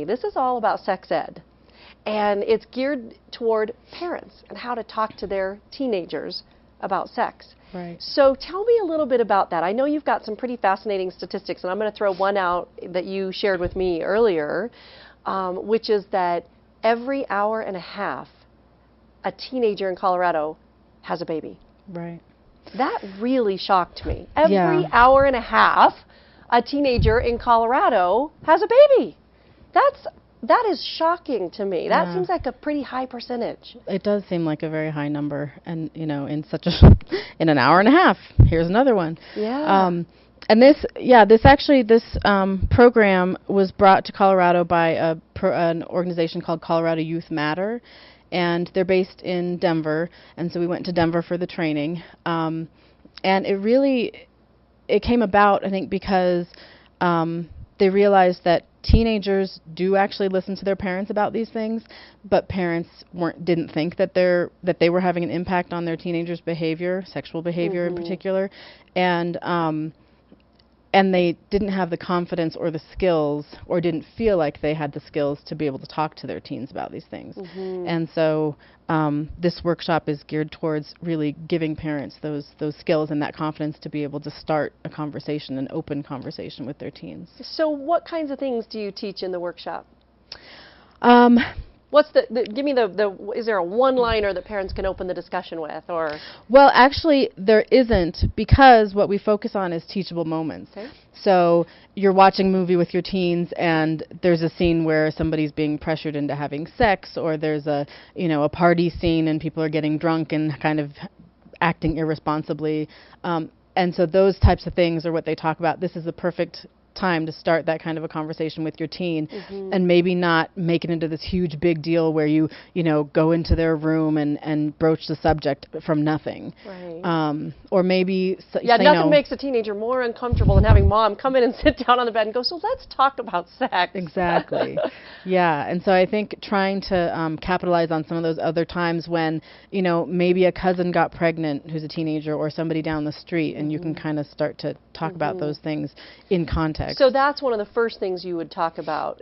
This is all about sex ed, and it's geared toward parents and how to talk to their teenagers about sex. Right. So tell me a little bit about that. I know you've got some pretty fascinating statistics, and I'm going to throw one out that you shared with me earlier, which is that every hour and a half, a teenager in Colorado has a baby. Right. That really shocked me. Every hour and a half, a teenager in Colorado has a baby. That is shocking to me. That seems like a pretty high percentage. It does seem like a very high number, and in such a in an hour and a half, here's another one. Yeah. And this program was brought to Colorado by an organization called Colorado Youth Matter, and they're based in Denver. And so we went to Denver for the training, and it came about, I think, because they realized that teenagers do actually listen to their parents about these things, but parents didn't think that they were having an impact on their teenagers' behavior, sexual behavior in particular, and they didn't have the confidence or the skills, or didn't feel like they had the skills to be able to talk to their teens about these things. And so this workshop is geared towards really giving parents those skills and that confidence to be able to start a conversation, an open conversation with their teens. So what kinds of things do you teach in the workshop? What's give me is there a one-liner that parents can open the discussion with, or? Well, actually, there isn't, because what we focus on is teachable moments. Okay. So you're watching a movie with your teens, and there's a scene where somebody's being pressured into having sex, or there's a party scene and people are getting drunk and kind of acting irresponsibly. And so those types of things are what they talk about. This is the perfect time to start that kind of a conversation with your teen, and maybe not make it into this huge big deal where you go into their room and broach the subject from nothing. Right. Or maybe nothing makes a teenager more uncomfortable than having mom come in and sit down on the bed and go, so let's talk about sex. Exactly. Yeah. And so I think trying to capitalize on some of those other times when maybe a cousin got pregnant who's a teenager, or somebody down the street, and you can kind of start to talk about those things in context. So that's one of the first things you would talk about.